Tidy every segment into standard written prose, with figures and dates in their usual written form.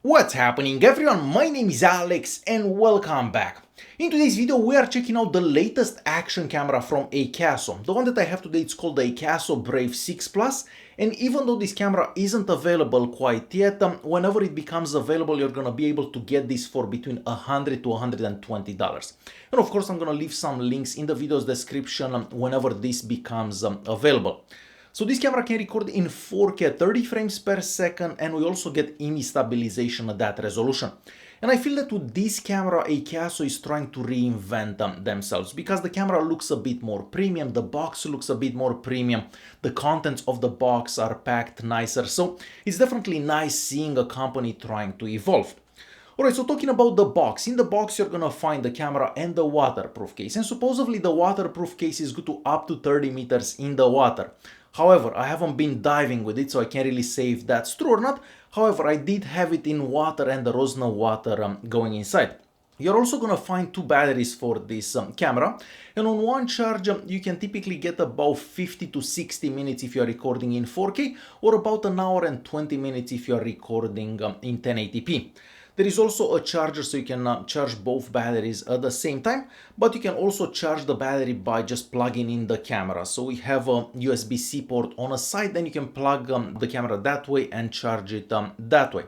What's happening everyone, my name is Alex and welcome back. In today's video we are checking out the latest action camera from Akaso. The one that I have today is called the Akaso Brave 6 Plus, and even though this camera isn't available quite yet, whenever it becomes available you're gonna be able to get this for between $100 to $120. And of course I'm gonna leave some links in the video's description whenever this becomes available. So this camera can record in 4K 30 frames per second, and we also get image stabilization at that resolution. And I feel that with this camera Akaso is trying to reinvent themselves, because the camera looks a bit more premium, the box looks a bit more premium, the contents of the box are packed nicer, so it's definitely nice seeing a company trying to evolve. Alright, so talking about the box, in the box you're gonna find the camera and the waterproof case, and supposedly the waterproof case is good to up to 30 meters in the water. However, I haven't been diving with it, so I can't really say if that's true or not. However, I did have it in water and there was no water going inside. You're also gonna find two batteries for this camera, and on one charge you can typically get about 50 to 60 minutes if you're recording in 4K, or about an hour and 20 minutes if you're recording in 1080p. There is also a charger, so you can charge both batteries at the same time, but you can also charge the battery by just plugging in the camera. So we have a USB-C port on a side, then you can plug the camera that way and charge it that way.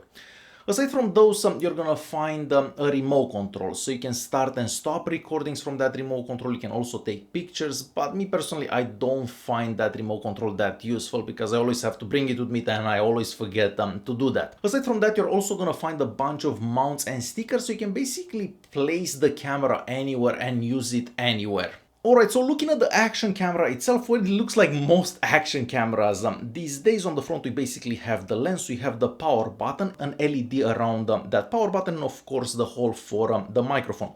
Aside from those, you're gonna find a remote control, so you can start and stop recordings from that remote control. You can also take pictures, but me personally, I don't find that remote control that useful because I always have to bring it with me and I always forget to do that. Aside from that, you're also gonna find a bunch of mounts and stickers, so you can basically place the camera anywhere and use it anywhere. Alright, so looking at the action camera itself, well, it looks like most action cameras these days. On the front we basically have the lens, we have the power button, an LED around that power button, and of course the hole for the microphone.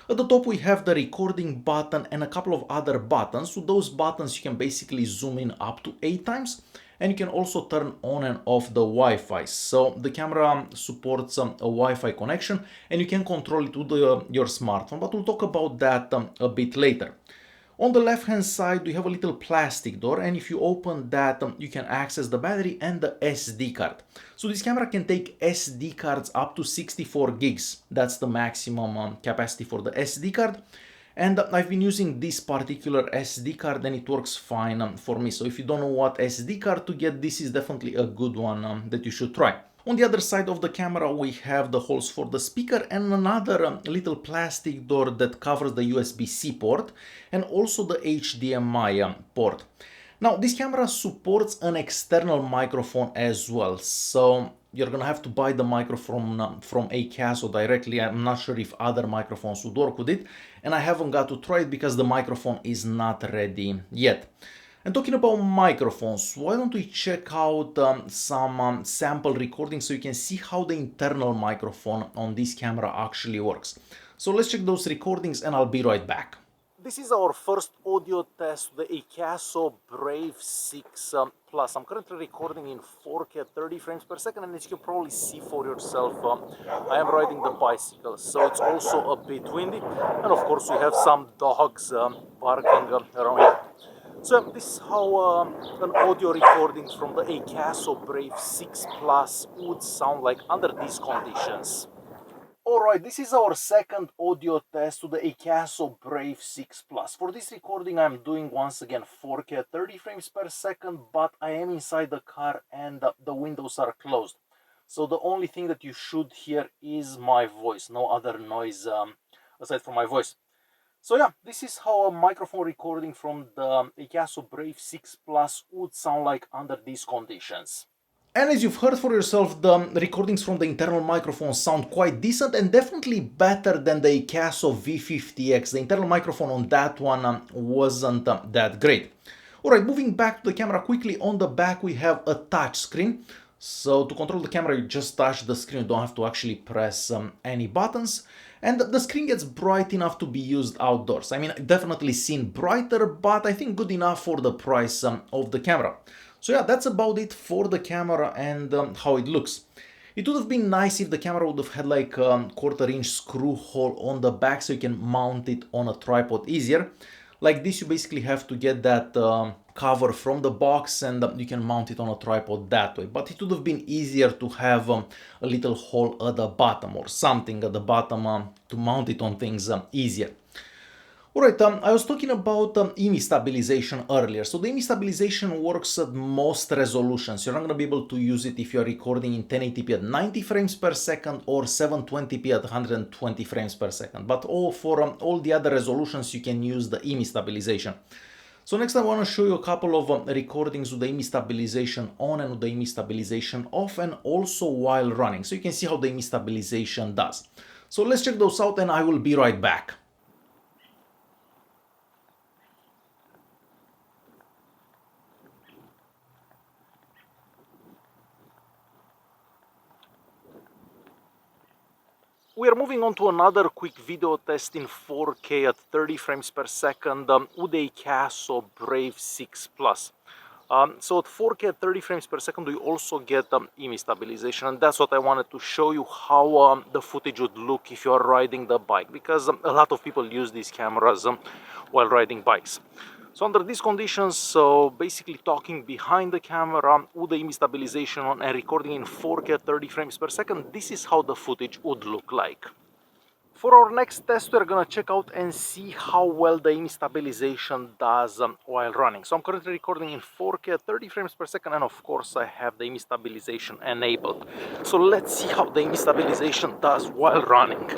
At the top we have the recording button and a couple of other buttons. With those buttons you can basically zoom in up to 8 times, and you can also turn on and off the Wi-Fi. So the camera supports a Wi-Fi connection and you can control it with your smartphone, but we'll talk about that a bit later. On the left hand side we have a little plastic door, and if you open that you can access the battery and the SD card. So this camera can take SD cards up to 64 gigs. That's the maximum capacity for the SD card. And I've been using this particular SD card and it works fine for me. So if you don't know what SD card to get, this is definitely a good one that you should try. On the other side of the camera we have the holes for the speaker and another little plastic door that covers the USB-C port and also the HDMI port. Now this camera supports an external microphone as well, so you're gonna have to buy the microphone from Akaso directly. I'm not sure if other microphones would work with it, and I haven't got to try it because the microphone is not ready yet. And talking about microphones, why don't we check out some sample recordings so you can see how the internal microphone on this camera actually works. So let's check those recordings and I'll be right back. This is our first audio test, the Akaso Brave 6 Plus. I'm currently recording in 4K 30 frames per second, and as you can probably see for yourself, I am riding the bicycle, so it's also a bit windy, and of course we have some dogs barking around here. So this is how an audio recording from the Akaso Brave 6 Plus would sound like under these conditions. Alright, this is our second audio test to the Akaso Brave 6 Plus. For this recording I'm doing once again 4K 30 frames per second, but I am inside the car and the windows are closed. So the only thing that you should hear is my voice, no other noise aside from my voice. So yeah, this is how a microphone recording from the Akaso Brave 6 Plus would sound like under these conditions. And as you've heard for yourself, the recordings from the internal microphone sound quite decent and definitely better than the Akaso V50X. The internal microphone on that one wasn't that great. Alright, moving back to the camera quickly, on the back we have a touch screen. So to control the camera you just touch the screen, you don't have to actually press any buttons. And the screen gets bright enough to be used outdoors. I mean, definitely seen brighter, but I think good enough for the price of the camera. So yeah, that's about it for the camera and how it looks. It would have been nice if the camera would have had like a 1/4 inch screw hole on the back so you can mount it on a tripod easier. Like this, you basically have to get that cover from the box, and you can mount it on a tripod that way. But it would have been easier to have a little hole at the bottom or something at the bottom to mount it on things easier. Alright, I was talking about image stabilization earlier. So the image stabilization works at most resolutions. You're not going to be able to use it if you're recording in 1080p at 90 frames per second or 720p at 120 frames per second. But for all the other resolutions, you can use the image stabilization. So next I want to show you a couple of recordings with the image stabilization on and with the image stabilization off, and also while running. So you can see how the image stabilization does. So let's check those out and I will be right back. We are moving on to another quick video test in 4K at 30 frames per second with the Akaso Brave 6 Plus. So at 4K at 30 frames per second we also get image stabilization, and that's what I wanted to show you, how the footage would look if you are riding the bike, because a lot of people use these cameras while riding bikes. So under these conditions, so basically talking behind the camera with the image stabilization on and recording in 4K at 30 frames per second, this is how the footage would look like. For our next test, we're gonna check out and see how well the image stabilization does while running. So I'm currently recording in 4K at 30 frames per second, and of course I have the image stabilization enabled. So let's see how the image stabilization does while running.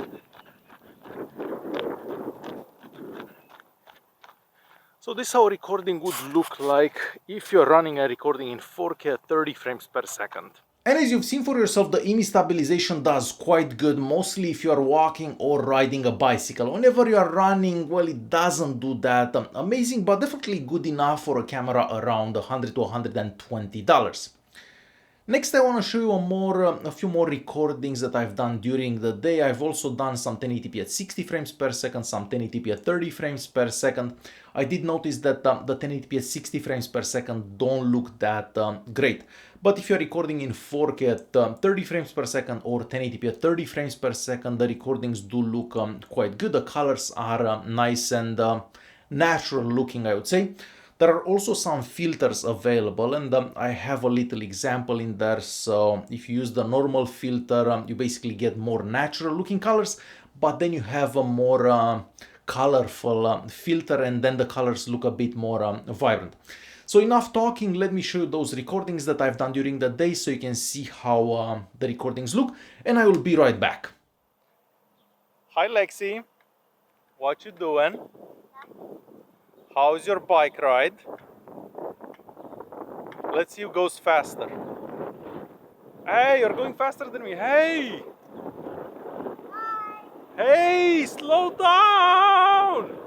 So this is how recording would look like if you're running and recording in 4K at 30 frames per second. And as you've seen for yourself, the image stabilization does quite good, mostly if you are walking or riding a bicycle. Whenever you are running, well, it doesn't do that amazing, but definitely good enough for a camera around $100 to $120. Next, I want to show you a few more recordings that I've done during the day. I've also done some 1080p at 60 frames per second, some 1080p at 30 frames per second. I did notice that the 1080p at 60 frames per second don't look that great. But if you're recording in 4K at 30 frames per second or 1080p at 30 frames per second, the recordings do look quite good. The colors are nice and natural looking, I would say. There are also some filters available, and I have a little example in there. So if you use the normal filter, you basically get more natural looking colors, but then you have a more colorful filter, and then the colors look a bit more vibrant. So enough talking, let me show you those recordings that I've done during the day so you can see how the recordings look, and I will be right back. Hi Lexi, what you doing? How's your bike ride? Let's see who goes faster. Hey, you're going faster than me. Hey! Hey, slow down!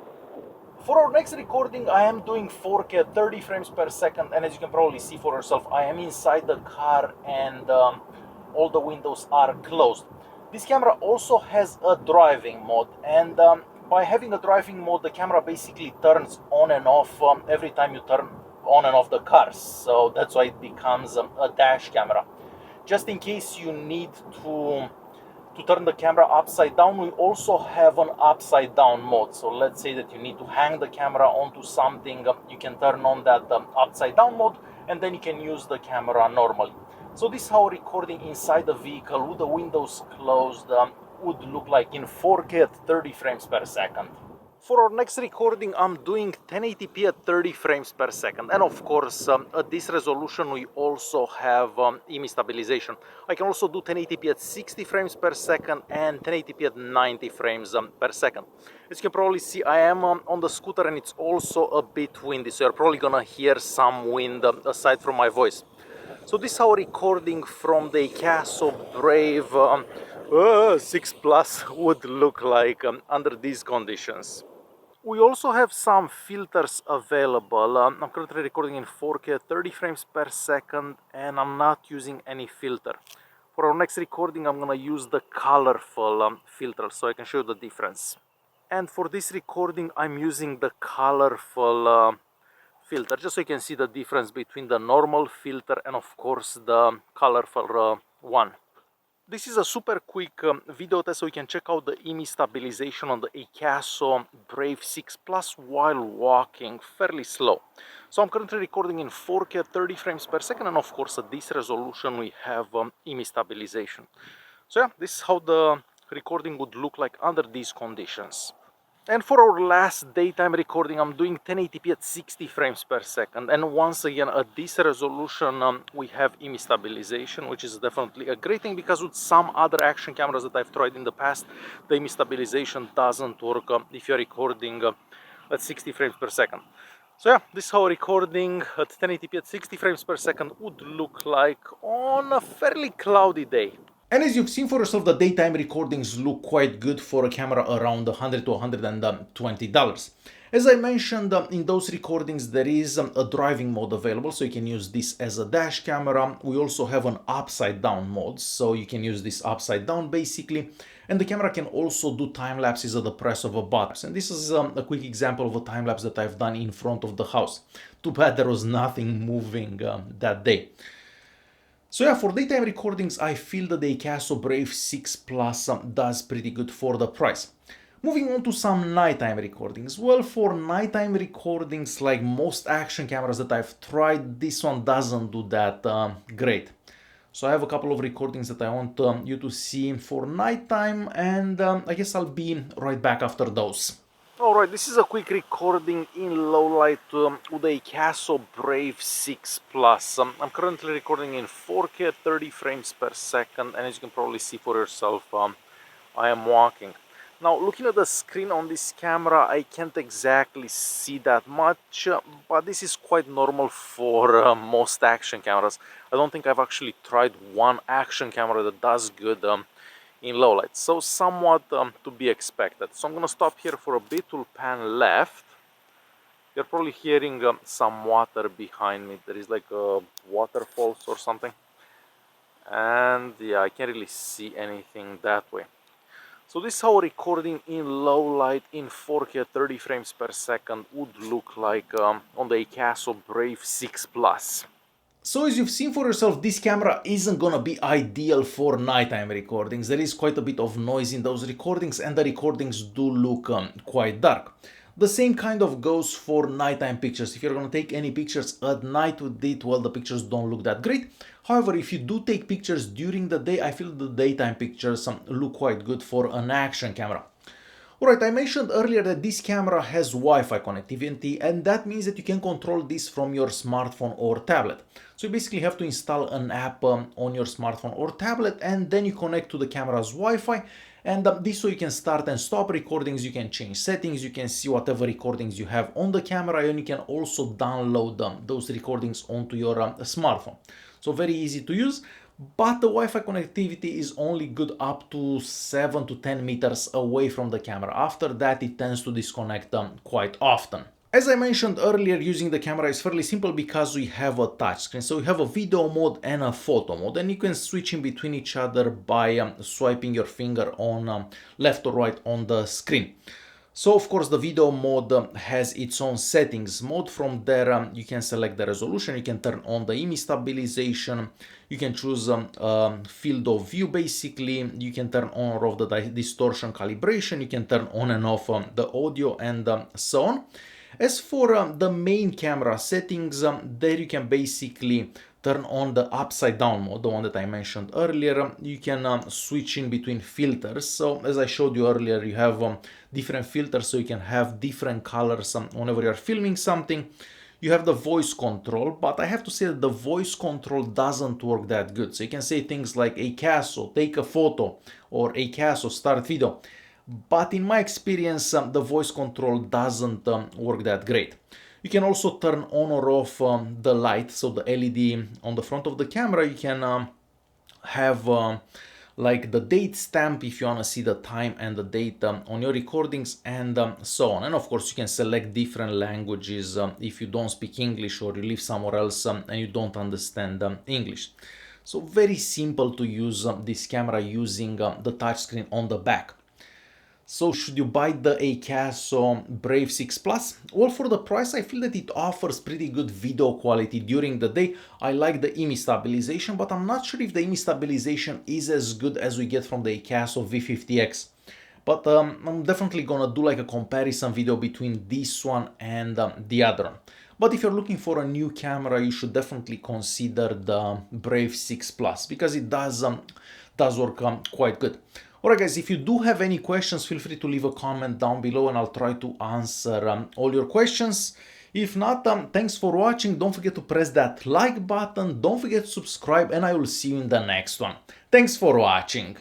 For our next recording, I am doing 4K at 30 frames per second, and as you can probably see for yourself, I am inside the car and all the windows are closed. This camera also has a driving mode, and by having a driving mode, the camera basically turns on and off every time you turn on and off the car. So that's why it becomes a dash camera. Just in case you need to turn the camera upside down, we also have an upside down mode. So let's say that you need to hang the camera onto something, you can turn on that upside down mode, and then you can use the camera normally. So this is how recording inside the vehicle with the windows closed would look like in 4K at 30 frames per second. For our next recording, I'm doing 1080p at 30 frames per second, and of course at this resolution we also have image stabilization. I can also do 1080p at 60 frames per second and 1080p at 90 frames per second. As you can probably see, I am on the scooter and it's also a bit windy, so you're probably gonna hear some wind aside from my voice. So this is how recording from the Akaso Brave 6 Plus would look like under these conditions. We also have some filters available. I'm currently recording in 4K at 30 frames per second, and I'm not using any filter. For our next recording, I'm gonna use the colorful filter so I can show you the difference. And for this recording, I'm using the colorful filter, just so you can see the difference between the normal filter and of course the colorful one. This is a super quick video test so you can check out the EMI stabilization on the Akaso Brave 6 Plus while walking fairly slow. So I'm currently recording in 4K 30 frames per second, and of course at this resolution we have EMI stabilization. So yeah, this is how the recording would look like under these conditions. And for our last daytime recording, I'm doing 1080p at 60 frames per second. And once again, at this resolution, we have EMI stabilization, which is definitely a great thing, because with some other action cameras that I've tried in the past, the EMI stabilization doesn't work if you're recording at 60 frames per second. So yeah, this is how recording at 1080p at 60 frames per second would look like on a fairly cloudy day. And as you've seen for yourself, the daytime recordings look quite good for a camera around $100 to $120. As I mentioned, in those recordings there is a driving mode available, so you can use this as a dash camera. We also have an upside down mode, so you can use this upside down basically. And the camera can also do time lapses at the press of a button. And this is a quick example of a time lapse that I've done in front of the house. Too bad there was nothing moving that day. So yeah, for daytime recordings, I feel that the Akaso Brave 6 Plus does pretty good for the price. Moving on to some nighttime recordings. Well, for nighttime recordings, like most action cameras that I've tried, this one doesn't do that great. So I have a couple of recordings that I want you to see for nighttime, and I guess I'll be right back after those. Alright, this is a quick recording in low light with the Akaso Brave 6 Plus. I'm currently recording in 4K 30 frames per second, and as you can probably see for yourself, I am walking. Now, looking at the screen on this camera, I can't exactly see that much, but this is quite normal for most action cameras. I don't think I've actually tried one action camera that does good in low light, so somewhat to be expected. So I'm gonna stop here for a bit, we'll pan left. You're probably hearing some water behind me. There is like a waterfalls or something, and yeah, I can't really see anything that way. So this is how recording in low light in 4K 30 frames per second would look like on the Akaso Brave 6 Plus. So as you've seen for yourself, this camera isn't gonna be ideal for nighttime recordings. There is quite a bit of noise in those recordings, and the recordings do look quite dark. The same kind of goes for nighttime pictures. If you're gonna take any pictures at night with it, well, the pictures don't look that great. However, if you do take pictures during the day, I feel the daytime pictures look quite good for an action camera. Alright, I mentioned earlier that this camera has Wi-Fi connectivity, and that means that you can control this from your smartphone or tablet. So you basically have to install an app on your smartphone or tablet, and then you connect to the camera's Wi-Fi, and this way you can start and stop recordings, you can change settings, you can see whatever recordings you have on the camera, and you can also download those recordings onto your smartphone. So very easy to use. But the Wi-Fi connectivity is only good up to 7 to 10 meters away from the camera. After that, it tends to disconnect quite often. As I mentioned earlier, using the camera is fairly simple because we have a touchscreen. So we have a video mode and a photo mode, and you can switch in between each other by swiping your finger on left or right on the screen. So of course the video mode has its own settings mode. From there you can select the resolution, you can turn on the EMI stabilization, you can choose field of view basically, you can turn on or off the distortion calibration, you can turn on and off the audio, and so on. As for the main camera settings, there you can basically turn on the upside down mode, the one that I mentioned earlier. You can switch in between filters. So as I showed you earlier, you have different filters, so you can have different colors whenever you're filming something. You have the voice control, but I have to say that the voice control doesn't work that good. So you can say things like Akaso, take a photo, or Akaso, start video. But in my experience, the voice control doesn't work that great. You can also turn on or off the light, so the LED on the front of the camera. You can have like the date stamp if you want to see the time and the date on your recordings, and so on. And of course you can select different languages if you don't speak English, or you live somewhere else and you don't understand English. So very simple to use this camera using the touchscreen on the back. So should you buy the Akaso Brave 6 Plus? Well, for the price, I feel that it offers pretty good video quality during the day. I like the image stabilization, but I'm not sure if the image stabilization is as good as we get from the Akaso V50X. But I'm definitely gonna do like a comparison video between this one and the other one. But if you're looking for a new camera, you should definitely consider the Brave 6 Plus because it does work quite good. Alright guys, if you do have any questions, feel free to leave a comment down below and I'll try to answer all your questions. If not, thanks for watching. Don't forget to press that like button. Don't forget to subscribe and I will see you in the next one. Thanks for watching.